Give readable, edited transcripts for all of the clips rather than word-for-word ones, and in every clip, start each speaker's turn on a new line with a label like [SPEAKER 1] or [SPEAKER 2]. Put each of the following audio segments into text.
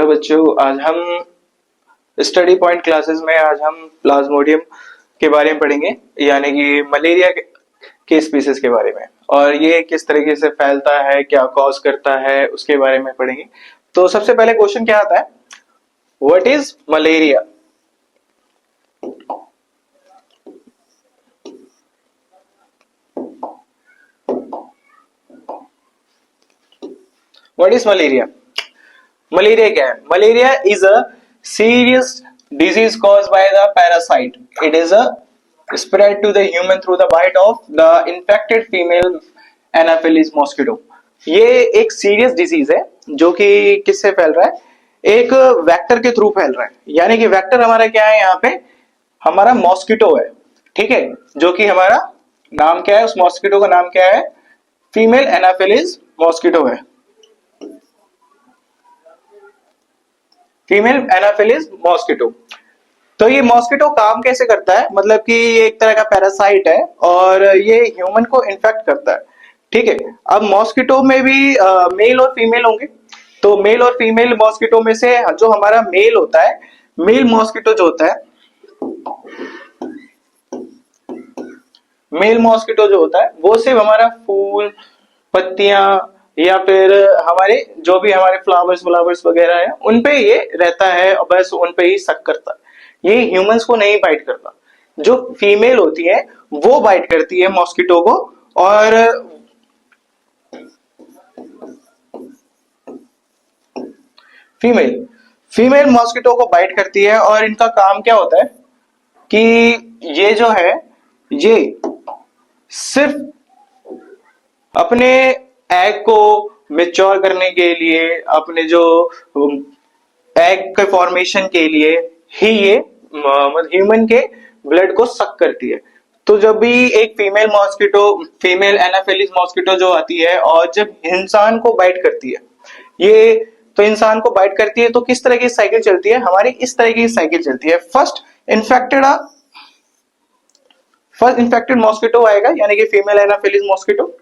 [SPEAKER 1] Hello बच्चों, आज हम स्टडी पॉइंट क्लासेस में आज हम प्लाज्मोडियम के बारे में पढ़ेंगे, यानी कि मलेरिया के स्पीसीज के बारे में, और ये किस तरीके से फैलता है, क्या कॉज करता है, उसके बारे में पढ़ेंगे। तो सबसे पहले क्वेश्चन क्या आता है, what is malaria? What is malaria? Malaria क्या है? Malaria is a serious disease caused by the parasite. It is a spread to the human through the bite of the infected female Anopheles mosquito. ये एक serious disease है जो कि किससे फैल रहा है? एक वेक्टर के थ्रू फैल रहा है। यानी कि वेक्टर हमारा क्या है? यहाँ पे हमारा मॉस्किटो है, ठीक है, जो कि हमारा नाम क्या है? उस मॉस्किटो का नाम क्या है? फीमेल एनाफिलिस मॉस्किटो है, फीमेल एनाफिलिस मॉस्किटो। तो ये मॉस्किटो काम कैसे करता है? मतलब कि ये एक तरह का पैरासाइट है और ये ह्यूमन को इन्फेक्ट करता है, ठीक है। अब मॉस्किटो में भी मेल और फीमेल होंगे, तो मेल और फीमेल मॉस्किटो में से जो हमारा मेल होता है, मेल मॉस्किटो जो होता है, मेल मॉस्किटो जो होता है वो सिर्फ हमारा फूल, पत्तियां या फिर हमारे जो भी हमारे फ्लावर्स वगैरह है उन पे ये रहता है और बस उन पे ही सक करता है। ये ह्यूमंस को नहीं बाइट करता। जो फीमेल होती है वो बाइट करती है मॉस्किटो को, और फीमेल फीमेल मॉस्किटो को बाइट करती है। और इनका काम क्या होता है कि ये जो है ये सिर्फ अपने एग को मेच्योर करने के लिए, अपने जो एग के फॉर्मेशन के लिए ही ये मतलब ह्यूमन के ब्लड को सक करती है। तो जब भी एक female mosquito, female Anopheles mosquito जो आती है और जब इंसान को बाइट करती है, ये तो इंसान को बाइट करती है तो किस तरह की साइकिल चलती है हमारी? इस तरह की साइकिल चलती है। फर्स्ट इन्फेक्टेड मॉस्किटो आएगा, यानी कि फीमेल एनाफिलिस मॉस्किटो,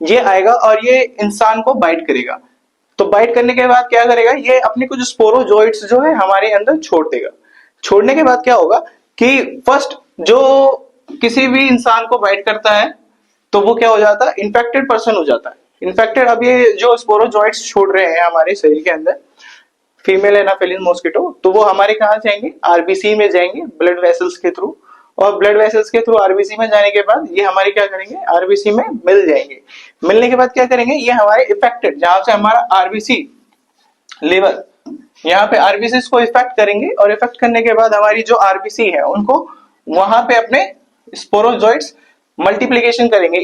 [SPEAKER 1] ये आएगा और ये इंसान को बाइट करेगा। तो बाइट करने के बाद क्या करेगा? ये अपने कुछ स्पोरोजोइट्स जो है हमारे अंदर छोड़ देगा। छोड़ने के बाद क्या होगा कि फर्स्ट जो किसी भी इंसान को बाइट करता है तो वो क्या हो जाता है? इन्फेक्टेड पर्सन हो जाता है। इन्फेक्टेड, अब ये जो स्पोरोजोइट्स छोड़ रहे हैं हमारे शरीर के अंदर, फीमेल एनाफिलिस मॉस्किटो, तो वो हमारे कहाँ जाएंगे? आरबीसी में जाएंगे, ब्लड वेसल्स के थ्रू। और ब्लड वेसल्स के थ्रू आरबीसी में जाने के बाद ये हमारे क्या करेंगे? आरबीसी में मिल जाएंगे। मिलने के बाद क्या करेंगे? ये हमारे इफेक्टेड, जहां से हमारा आरबीसी लिवर, यहाँ पे आरबीसी को इफेक्ट करेंगे, और इफेक्ट करने के बाद हमारी जो आरबीसी है उनको वहां पे अपने स्पोरोजोइट्स मल्टीप्लीकेशन करेंगे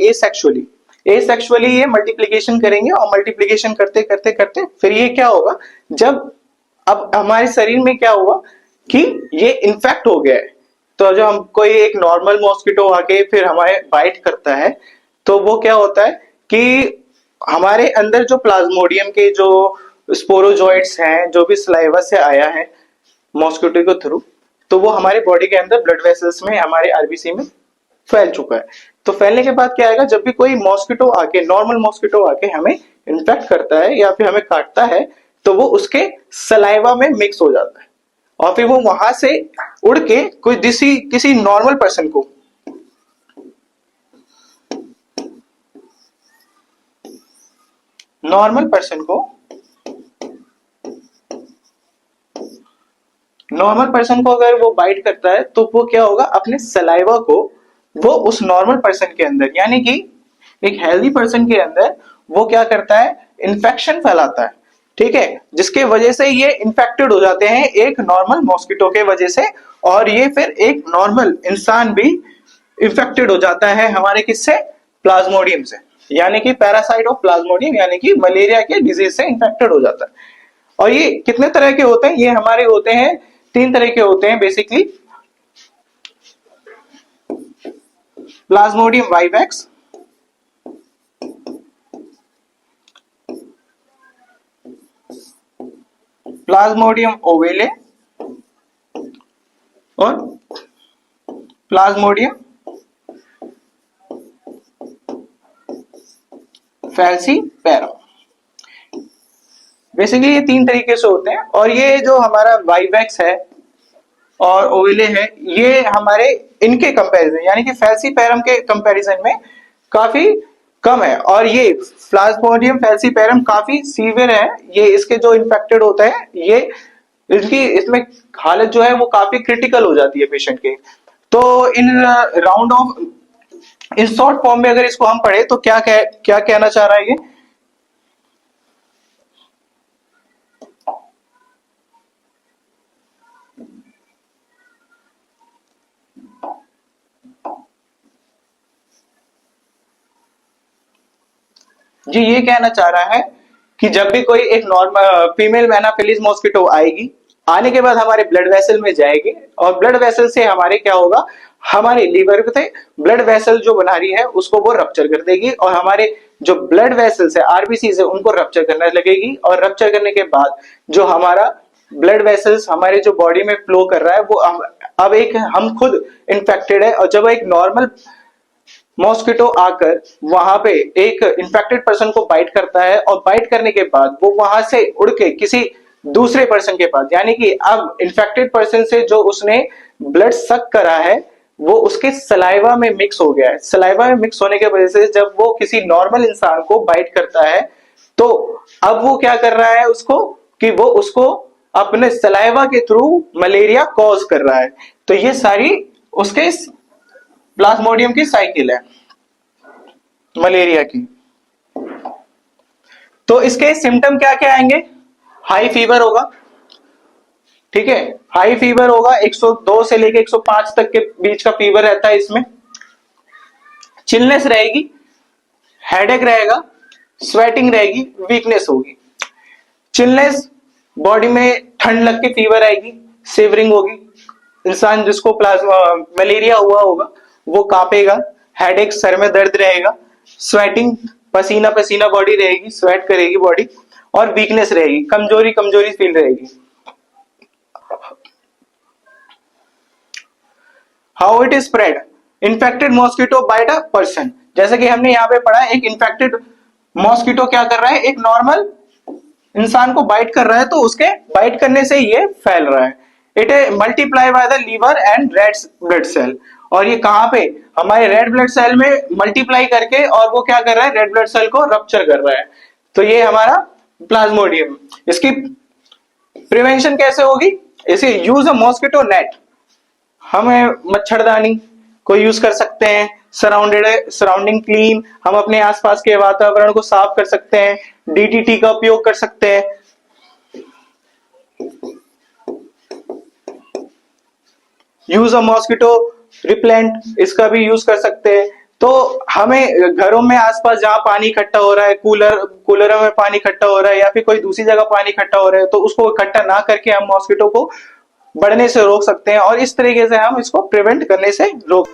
[SPEAKER 1] एसेक्सुअली ये मल्टीप्लीकेशन करेंगे, और मल्टीप्लीकेशन करते करते करते फिर ये क्या होगा? जब अब हमारे शरीर में क्या हुआ कि ये इन्फेक्ट हो गया है, तो जो हम कोई एक नॉर्मल मॉस्किटो आके फिर हमारे बाइट करता है तो वो क्या होता है कि हमारे अंदर जो प्लाज्मोडियम के जो स्पोरोजोइट्स हैं, जो भी सलाइवा से आया है मॉस्किटो के थ्रू, तो वो हमारे बॉडी के अंदर ब्लड वेसल्स में, हमारे आरबीसी में फैल चुका है। तो फैलने के बाद क्या आएगा? जब भी कोई मॉस्किटो आके, नॉर्मल मॉस्किटो आके हमें इन्फेक्ट करता है या फिर हमें काटता है, तो वो उसके सलाइवा में मिक्स हो जाता है, और फिर वो वहां से उड़ के कोई किसी नॉर्मल पर्सन को, नॉर्मल पर्सन को अगर वो बाइट करता है तो वो क्या होगा? अपने सलाइवा को वो उस नॉर्मल पर्सन के अंदर, यानी कि एक हेल्दी पर्सन के अंदर वो क्या करता है? इन्फेक्शन फैलाता है, ठीक है, जिसके वजह से ये इन्फेक्टेड हो जाते हैं एक नॉर्मल मॉस्किटो के वजह से, और ये फिर एक नॉर्मल इंसान भी इन्फेक्टेड हो जाता है हमारे किससे? प्लाज्मोडियम से, यानी कि पैरासाइट ऑफ प्लाज्मोडियम, यानी कि मलेरिया के डिजीज से इन्फेक्टेड हो जाता है। और ये कितने तरह के होते हैं? ये हमारे होते हैं 3 तरह के होते हैं बेसिकली। प्लाज्मोडियम वाइवेक्स, प्लाज्मोडियम ओवेले और प्लाज्मोडियम फैल्सीपैरम। बेसिकली ये 3 तरीके से होते हैं। और ये जो हमारा वाइवैक्स है और ओविले है, ये हमारे इनके कंपैरिजन यानी कि फैलसीपैरम के कंपैरिजन में काफी कम है। और ये प्लाज्मोडियम फैलसीपैरम काफी सीवियर है, ये इसके जो इन्फेक्टेड होता है ये इसकी इसमें हालत जो है वो काफी क्रिटिकल हो जाती है पेशेंट के। तो in round of in short form में अगर इसको हम पढ़े तो क्या कहना चाह रहा है ये? जी ये कहना चाह रहा है कि जब भी कोई एक नॉर्मल फीमेल एनाफिलीज मॉस्किटो आएगी, आने के बाद हमारे ब्लड वेसल में जाएगी और ब्लड वेसल से हमारे क्या होगा, हमारे लीवर से ब्लड वेसल जो बना रही है उसको वो रप्चर कर देगी और हमारे जो ब्लड वेसल्स है आरबीसी से उनको रप्चर करने लगेगी। और रप्चर करने के बाद जो हमारा ब्लड वेसल्स हमारे जो बॉडी में फ्लो कर रहा है वो अब एक हम खुद इन्फेक्टेड है। और जब एक नॉर्मल मॉस्किटो आकर वहां पे एक इन्फेक्टेड पर्सन को बाइट करता है और बाइट करने के बाद वो वहां से उड़ के किसी दूसरे पर्सन के पास, यानी कि अब इन्फेक्टेड पर्सन से जो उसने ब्लड सक करा है वो उसके सलाइवा में मिक्स हो गया है। सलाइवा में मिक्स होने की वजह से जब वो किसी नॉर्मल इंसान को बाइट करता है तो अब वो क्या कर रहा है उसको, कि वो उसको अपने सलाइवा के थ्रू मलेरिया कॉज कर रहा है। तो ये सारी उसके प्लाज्मोडियम की साइकिल है मलेरिया की। तो इसके सिम्टम क्या क्या आएंगे? हाई फीवर होगा, ठीक है, हाई फीवर होगा, 102 से लेके 105 तक के बीच का फीवर रहता है इसमें। चिलनेस रहेगी, हेडेक रहेगा, स्वेटिंग रहेगी, वीकनेस होगी। चिलनेस, बॉडी में ठंड लग के फीवर आएगी, सिवरिंग होगी, इंसान जिसको प्लाज्मा मलेरिया हुआ होगा वो कांपेगा, हेडेक, सर में दर्द रहेगा, स्वेटिंग, पसीना पसीना बॉडी रहेगी, स्वेट करेगी बॉडी, और वीकनेस रहेगी, कमजोरी कमजोरी फील रहेगी। How it is spread? Infected mosquito bite a person, जैसे कि हमने यहाँ पे पढ़ा, एक इन्फेक्टेड मॉस्किटो क्या कर रहा है, एक नॉर्मल इंसान को बाइट कर रहा है, तो उसके बाइट करने से ये फैल रहा है। It multiply by the liver and red blood cell, और ये कहां पे, हमारे रेड ब्लड सेल में मल्टीप्लाई करके, और वो क्या कर रहा है, रेड ब्लड सेल को रप्चर कर रहा है। तो ये हमारा प्लाज्मोडियम। इसकी प्रिवेंशन कैसे होगी? इसे यूज अ मॉस्किटो नेट, हमें मच्छरदानी को यूज कर सकते हैं, सराउंडिंग क्लीन, हम अपने आसपास के वातावरण को साफ कर सकते हैं, डीडीटी का उपयोग कर सकते हैं। यूज अ मॉस्किटो रिपेलेंट, इसका भी यूज कर सकते हैं। तो हमें घरों में आसपास जहां पानी इकट्ठा हो रहा है, कूलरों में पानी इकट्ठा हो रहा है या फिर कोई दूसरी जगह पानी इकट्ठा हो रहा है, तो उसको इकट्ठा ना करके हम मॉस्किटो को बढ़ने से रोक सकते हैं, और इस तरीके से हम इसको प्रिवेंट करने से रोक